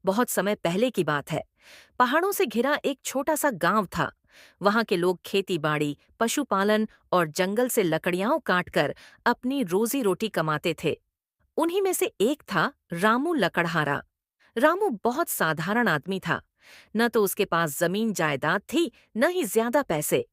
बहुत समय पहले की बात है। पहाड़ों से घिरा एक छोटा सा गांव था। वहां के लोग खेती बाड़ी, पशुपालन और जंगल से लकड़ियां काटकर अपनी रोजी रोटी कमाते थे। उन्हीं में से एक था रामू लकड़हारा। रामू बहुत साधारण आदमी था। न तो उसके पास जमीन जायदाद थी, न ही ज्यादा पैसे।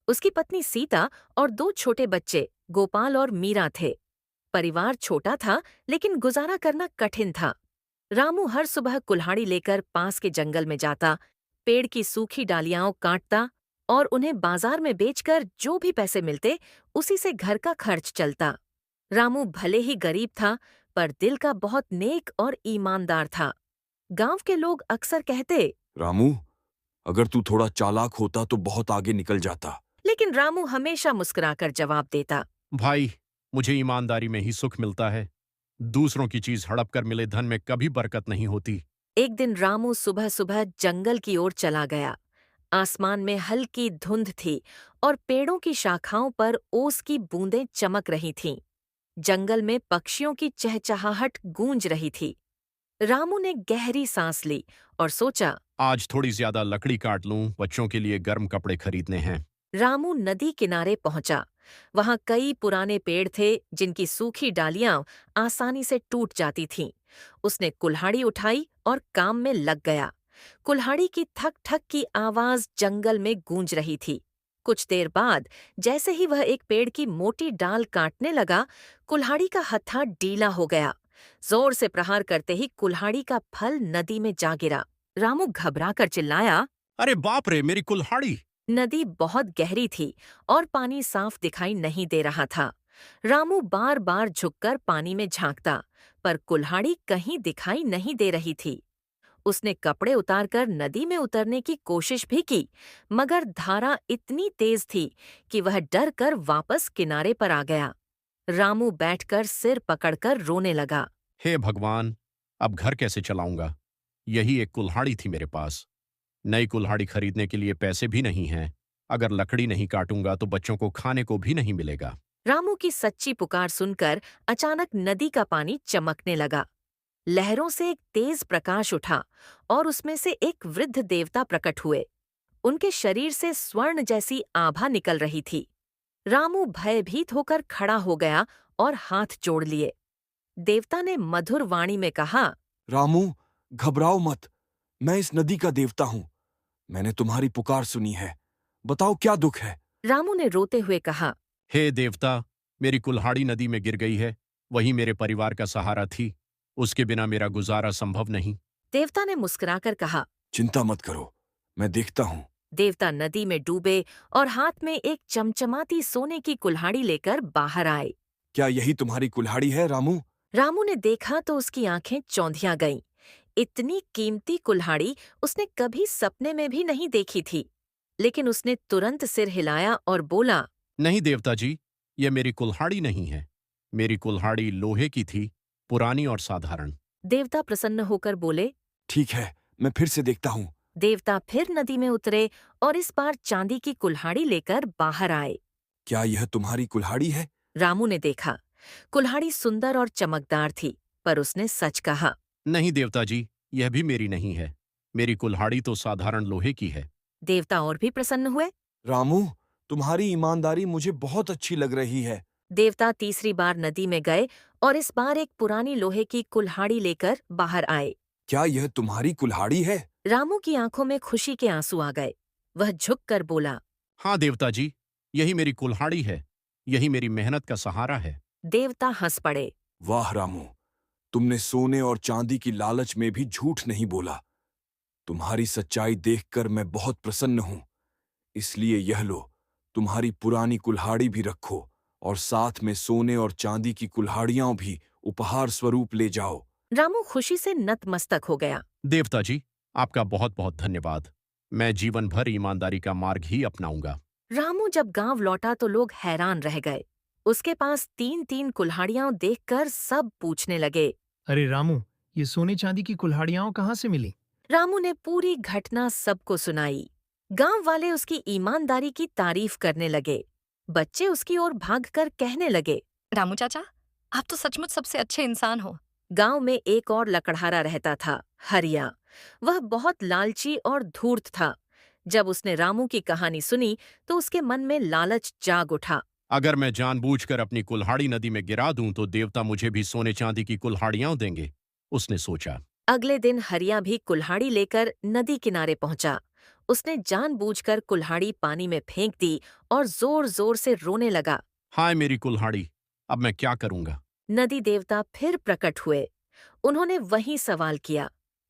उसकी पत्नी सीता और दो छोटे बच्चे गोपाल और मीरा थे। परिवार छोटा था, लेकिन गुजारा करना कठिन था। रामू हर सुबह कुल्हाड़ी लेकर पास के जंगल में जाता, पेड़ की सूखी डालियां काटता और उन्हें बाजार में बेचकर जो भी पैसे मिलते उसी से घर का खर्च चलता। रामू भले ही गरीब था, पर दिल का बहुत नेक और ईमानदार था। गांव के लोग अक्सर कहते, रामू, अगर तू थोड़ा चालाक होता तो बहुत आगे निकल जाता। लेकिन रामू हमेशा मुस्कुराकर जवाब देता। भाई, मुझे ईमानदारी में ही सुख मिलता है। दूसरों की चीज हड़प कर मिले धन में कभी बरकत नहीं होती। एक दिन रामू सुबह सुबह जंगल की ओर चला गया। आसमान में हल्की धुंध थी और पेड़ों की शाखाओं पर ओस की बूंदें चमक रही थीं। जंगल में पक्षियों की चहचहाहट गूंज रही थी। रामू ने गहरी सांस ली और सोचा। आज थोड़ी ज्यादा लकड़ी काट लूं, बच्चों के लिए गर्म कपड़े खरीदने हैं। रामू नदी किनारे पहुंचा। वहां कई पुराने पेड़ थे जिनकी सूखी डालियां आसानी से टूट जाती थीं। उसने कुल्हाड़ी उठाई और काम में लग गया। कुल्हाड़ी की ठक ठक की आवाज जंगल में गूंज रही थी। कुछ देर बाद जैसे ही वह एक पेड़ की मोटी डाल काटने लगा, कुल्हाड़ी का हत्था ढीला हो गया। जोर से प्रहार करते ही कुल्हाड़ी का फल नदी में जा गिरा। रामू घबरा कर चिल्लाया। अरे बाप रे, मेरी कुल्हाड़ी! नदी बहुत गहरी थी और पानी साफ दिखाई नहीं दे रहा था। रामू बार बार झुककर पानी में झांकता, पर कुल्हाड़ी कहीं दिखाई नहीं दे रही थी। उसने कपड़े उतारकर नदी में उतरने की कोशिश भी की, मगर धारा इतनी तेज थी कि वह डर कर वापस किनारे पर आ गया। रामू बैठकर सिर पकड़कर रोने लगा। हे भगवान, अब घर कैसे चलाऊंगा? यही एक कुल्हाड़ी थी मेरे पास। नई कुल्हाड़ी खरीदने के लिए पैसे भी नहीं हैं। अगर लकड़ी नहीं काटूंगा तो बच्चों को खाने को भी नहीं मिलेगा। रामू की सच्ची पुकार सुनकर अचानक नदी का पानी चमकने लगा। लहरों से एक तेज प्रकाश उठा और उसमें से एक वृद्ध देवता प्रकट हुए। उनके शरीर से स्वर्ण जैसी आभा निकल रही थी। रामू भयभीत होकर खड़ा हो गया और हाथ जोड़ लिए। देवता ने मधुर वाणी में कहा। रामू, घबराओ मत। मैं इस नदी का देवता हूँ। मैंने तुम्हारी पुकार सुनी है। बताओ क्या दुख है? रामू ने रोते हुए कहा। हे देवता, मेरी कुल्हाड़ी नदी में गिर गई है। वही मेरे परिवार का सहारा थी। उसके बिना मेरा गुजारा संभव नहीं। देवता ने मुस्कुराकर कहा। चिंता मत करो, मैं देखता हूँ। देवता नदी में डूबे और हाथ में एक चमचमाती सोने की कुल्हाड़ी लेकर बाहर आए। क्या यही तुम्हारी कुल्हाड़ी है, रामू? रामू ने देखा तो उसकी आंखें चौंधिया गईं। इतनी कीमती कुल्हाड़ी उसने कभी सपने में भी नहीं देखी थी। लेकिन उसने तुरंत सिर हिलाया और बोला। नहीं देवता जी, यह मेरी कुल्हाड़ी नहीं है। मेरी कुल्हाड़ी लोहे की थी, पुरानी और साधारण। देवता प्रसन्न होकर बोले। ठीक है, मैं फिर से देखता हूँ। देवता फिर नदी में उतरे और इस बार चांदी की कुल्हाड़ी लेकर बाहर आए। क्या यह तुम्हारी कुल्हाड़ी है? रामू ने देखा। कुल्हाड़ी सुंदर और चमकदार थी, पर उसने सच कहा। नहीं देवता जी, यह भी मेरी नहीं है। मेरी कुल्हाड़ी तो साधारण लोहे की है। देवता और भी प्रसन्न हुए। रामू, तुम्हारी ईमानदारी मुझे बहुत अच्छी लग रही है। देवता तीसरी बार नदी में गए और इस बार एक पुरानी लोहे की कुल्हाड़ी लेकर बाहर आए। क्या यह तुम्हारी कुल्हाड़ी है? रामू की आंखों में खुशी के आंसू आ गए। वह झुककर बोला। हाँ देवता जी, यही मेरी कुल्हाड़ी है। यही मेरी मेहनत का सहारा है। देवता हंस पड़े। वाह रामू, तुमने सोने और चांदी की लालच में भी झूठ नहीं बोला। तुम्हारी सच्चाई देखकर मैं बहुत प्रसन्न हूँ। इसलिए यह लो, तुम्हारी पुरानी कुल्हाड़ी भी रखो और साथ में सोने और चांदी की कुल्हाड़ियां भी उपहार स्वरूप ले जाओ। रामू खुशी से नतमस्तक हो गया। देवता जी, आपका बहुत बहुत धन्यवाद। मैं जीवन भर ईमानदारी का मार्ग ही अपनाऊंगा। रामू जब गांव लौटा तो लोग हैरान रह गए। उसके पास तीन तीन कुल्हाड़ियां देखकर सब पूछने लगे। अरे रामू, ये सोने चांदी की कुल्हाड़ियां कहाँ से मिली? रामू ने पूरी घटना सबको सुनाई। गांव वाले उसकी ईमानदारी की तारीफ करने लगे। बच्चे उसकी ओर भागकर कहने लगे। रामू चाचा, आप तो सचमुच सबसे अच्छे इंसान हो। गांव में एक और लकड़हारा रहता था, हरिया। वह बहुत लालची और धूर्त था। जब उसने रामू की कहानी सुनी तो उसके मन में लालच जाग उठा। अगर मैं जानबूझकर अपनी कुल्हाड़ी नदी में गिरा दूं तो देवता मुझे भी सोने चांदी की कुल्हाड़ियां देंगे, उसने सोचा। अगले दिन हरिया भी कुल्हाड़ी लेकर नदी किनारे पहुंचा। उसने जानबूझकर कुल्हाड़ी पानी में फेंक दी और जोर जोर से रोने लगा। हाय मेरी कुल्हाड़ी, अब मैं क्या करूंगा? नदी देवता फिर प्रकट हुए। उन्होंने वही सवाल किया।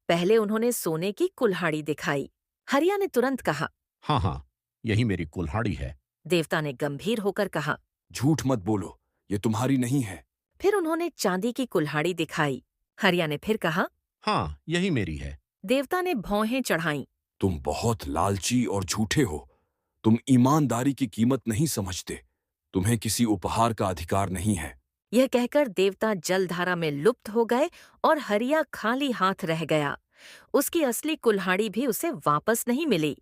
पहले उन्होंने सोने की कुल्हाड़ी दिखाई। हरिया ने तुरंत कहा। हाँ हाँ, यही मेरी कुल्हाड़ी है। देवता ने गंभीर होकर कहा। झूठ मत बोलो, ये तुम्हारी नहीं है। फिर उन्होंने चांदी की कुल्हाड़ी दिखाई। हरिया ने फिर कहा। हाँ, यही मेरी है। देवता ने भौहें चढ़ाईं। तुम बहुत लालची और झूठे हो। तुम ईमानदारी की कीमत नहीं समझते। तुम्हें किसी उपहार का अधिकार नहीं है। यह कहकर देवता जलधारा में लुप्त हो गए और हरिया खाली हाथ रह गया। उसकी असली कुल्हाड़ी भी उसे वापस नहीं मिली।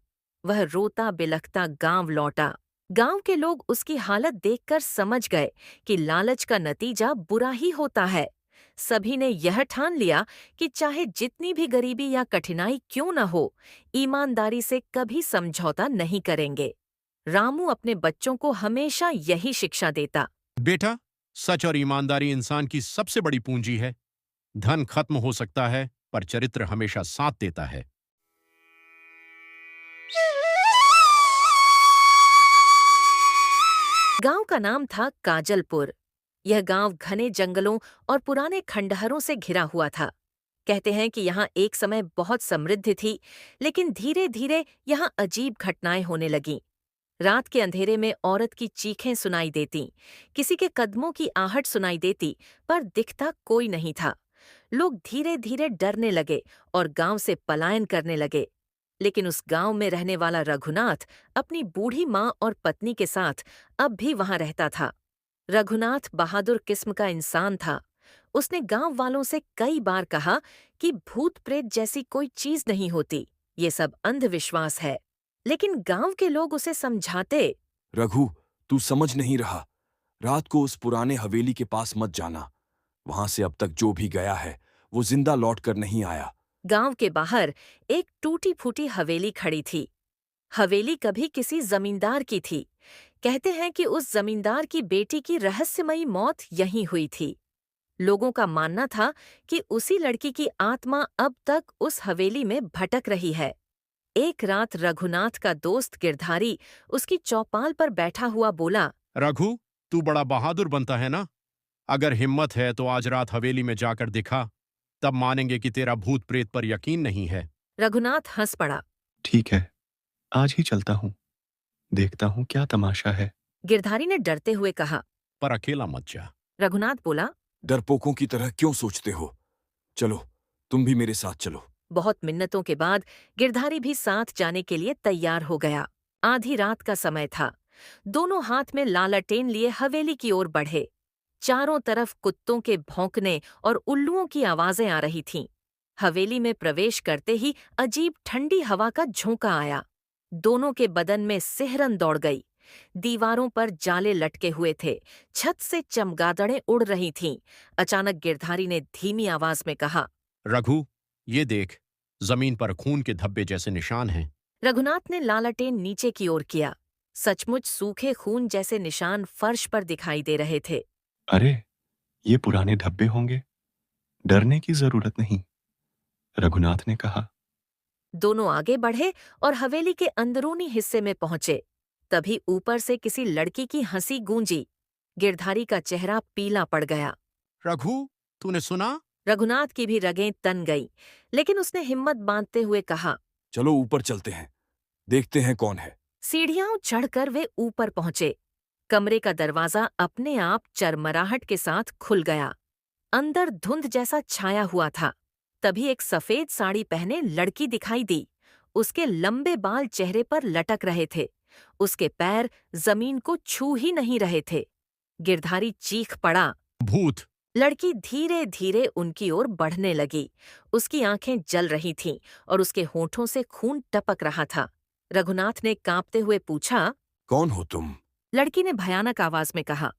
वह रोता बिलखता गांव लौटा। गांव के लोग उसकी हालत देखकर समझ गए कि लालच का नतीजा बुरा ही होता है। सभी ने यह ठान लिया कि चाहे जितनी भी गरीबी या कठिनाई क्यों न हो, ईमानदारी से कभी समझौता नहीं करेंगे। रामू अपने बच्चों को हमेशा यही शिक्षा देता। बेटा, सच और ईमानदारी इंसान की सबसे बड़ी पूंजी है। धन खत्म हो सकता है, पर चरित्र हमेशा साथ देता है। गांव का नाम था काजलपुर। यह गांव घने जंगलों और पुराने खंडहरों से घिरा हुआ था। कहते हैं कि यहाँ एक समय बहुत समृद्धि थी, लेकिन धीरे धीरे यहाँ अजीब घटनाएं होने लगीं। रात के अंधेरे में औरत की चीखें सुनाई देती, किसी के कदमों की आहट सुनाई देती, पर दिखता कोई नहीं था। लोग धीरे धीरे डरने लगे और गांव से पलायन करने लगे। लेकिन उस गांव में रहने वाला रघुनाथ अपनी बूढ़ी माँ और पत्नी के साथ अब भी वहां रहता था। रघुनाथ बहादुर किस्म का इंसान था। उसने गांव वालों से कई बार कहा कि भूत प्रेत जैसी कोई चीज नहीं होती, ये सब अंधविश्वास है। लेकिन गांव के लोग उसे समझाते। रघु, तू समझ नहीं रहा। रात को उस पुराने हवेली के पास मत जाना। वहां से अब तक जो भी गया है वो जिंदा लौट कर नहीं आया। गांव के बाहर एक टूटी फूटी हवेली खड़ी थी। हवेली कभी किसी जमींदार की थी। कहते हैं कि उस जमींदार की बेटी की रहस्यमयी मौत यहीं हुई थी। लोगों का मानना था कि उसी लड़की की आत्मा अब तक उस हवेली में भटक रही है। एक रात रघुनाथ का दोस्त गिरधारी उसकी चौपाल पर बैठा हुआ बोला। रघु, तू बड़ा बहादुर बनता है ना? अगर हिम्मत है तो आज रात हवेली में जाकर दिखा, तब मानेंगे कि तेरा भूत प्रेत पर यकीन नहीं है। रघुनाथ हंस पड़ा। ठीक है, आज ही चलता हूँ। देखता हूँ क्या तमाशा है। गिरधारी ने डरते हुए कहा। पर अकेला मत जा। रघुनाथ बोला। डरपोकों की तरह क्यों सोचते हो? चलो, तुम भी मेरे साथ चलो। बहुत मिन्नतों के बाद गिरधारी भी साथ जाने के लिए तैयार हो गया। आधी रात का समय था। दोनों हाथ में लालटेन लिए हवेली की ओर बढ़े। चारों तरफ कुत्तों के भौंकने और उल्लुओं की आवाजें आ रही थीं। हवेली में प्रवेश करते ही अजीब ठंडी हवा का झोंका आया। दोनों के बदन में सिहरन दौड़ गई। दीवारों पर जाले लटके हुए थे। छत से चमगादड़ें उड़ रही थीं। अचानक गिरधारी ने धीमी आवाज में कहा। रघु, ये देख, जमीन पर खून के धब्बे जैसे निशान हैं। रघुनाथ ने लालटेन नीचे की ओर किया। सचमुच सूखे खून जैसे निशान फर्श पर दिखाई दे रहे थे। अरे, ये पुराने धब्बे होंगे। डरने की जरूरत नहीं, रघुनाथ ने कहा। दोनों आगे बढ़े और हवेली के अंदरूनी हिस्से में पहुंचे। तभी ऊपर से किसी लड़की की हंसी गूंजी। गिरधारी का चेहरा पीला पड़ गया। रघु, तूने सुना? रघुनाथ की भी रगें तन गई, लेकिन उसने हिम्मत बांधते हुए कहा। चलो ऊपर चलते हैं, देखते हैं कौन है। सीढ़ियां चढ़कर वे ऊपर पहुंचे। कमरे का दरवाजा अपने आप चरमराहट के साथ खुल गया। अंदर धुंध जैसा छाया हुआ था। तभी एक सफेद साड़ी पहने लड़की दिखाई दी। उसके लंबे बाल चेहरे पर लटक रहे थे। उसके पैर जमीन को छू ही नहीं रहे थे। गिरधारी चीख पड़ा। भूत! लड़की धीरे धीरे उनकी ओर बढ़ने लगी। उसकी आंखें जल रही थीं और उसके होठों से खून टपक रहा था। रघुनाथ ने कांपते हुए पूछा। कौन हो तुम? लड़की ने भयानक आवाज में कहा।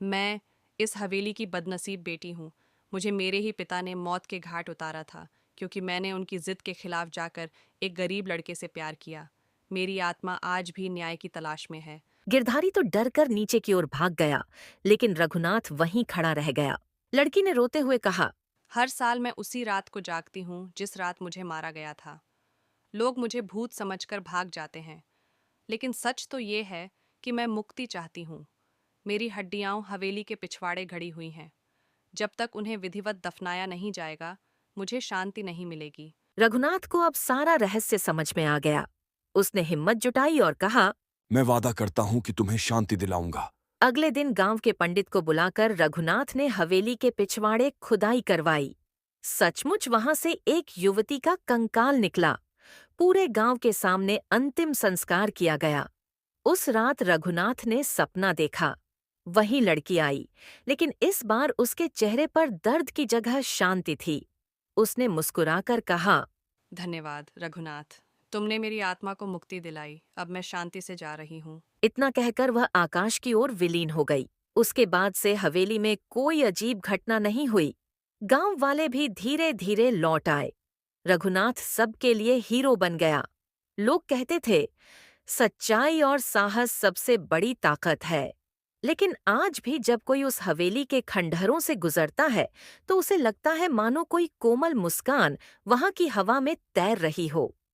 मैं इस हवेली की बदनसीब बेटी हूँ। मुझे मेरे ही पिता ने मौत के घाट उतारा था, क्योंकि मैंने उनकी जिद के खिलाफ जाकर एक गरीब लड़के से प्यार किया। मेरी आत्मा आज भी न्याय की तलाश में है। गिरधारी तो डर कर नीचे की ओर भाग गया, लेकिन रघुनाथ वहीं खड़ा रह गया। लड़की ने रोते हुए कहा, हर साल मैं उसी रात को जागती हूँ जिस रात मुझे मारा गया था। लोग मुझे भूत समझकर भाग जाते हैं, लेकिन सच तो ये है कि मैं मुक्ति चाहती हूँ। मेरी हड्डियाँ हवेली के पिछवाड़े घड़ी हुई हैं। जब तक उन्हें विधिवत दफनाया नहीं जाएगा, मुझे शांति नहीं मिलेगी। रघुनाथ को अब सारा रहस्य समझ में आ गया। उसने हिम्मत जुटाई और कहा, मैं वादा करता हूं कि तुम्हें शांति दिलाऊंगा। अगले दिन गांव के पंडित को बुलाकर रघुनाथ ने हवेली के पिछवाड़े खुदाई करवाई। सचमुच वहां से एक युवती का कंकाल निकला। पूरे गांव के सामने अंतिम संस्कार किया गया। उस रात रघुनाथ ने सपना देखा। वही लड़की आई, लेकिन इस बार उसके चेहरे पर दर्द की जगह शांति थी। उसने मुस्कुराकर कहा, धन्यवाद रघुनाथ, तुमने मेरी आत्मा को मुक्ति दिलाई। अब मैं शांति से जा रही हूँ। इतना कहकर वह आकाश की ओर विलीन हो गई। उसके बाद से हवेली में कोई अजीब घटना नहीं हुई। गांव वाले भी धीरे धीरे लौट आए। रघुनाथ सबके लिए हीरो बन गया। लोग कहते थे, सच्चाई और साहस सबसे बड़ी ताकत है। लेकिन आज भी जब कोई उस हवेली के खंडहरों से गुजरता है, तो उसे लगता है मानो कोई कोमल मुस्कान वहां की हवा में तैर रही हो।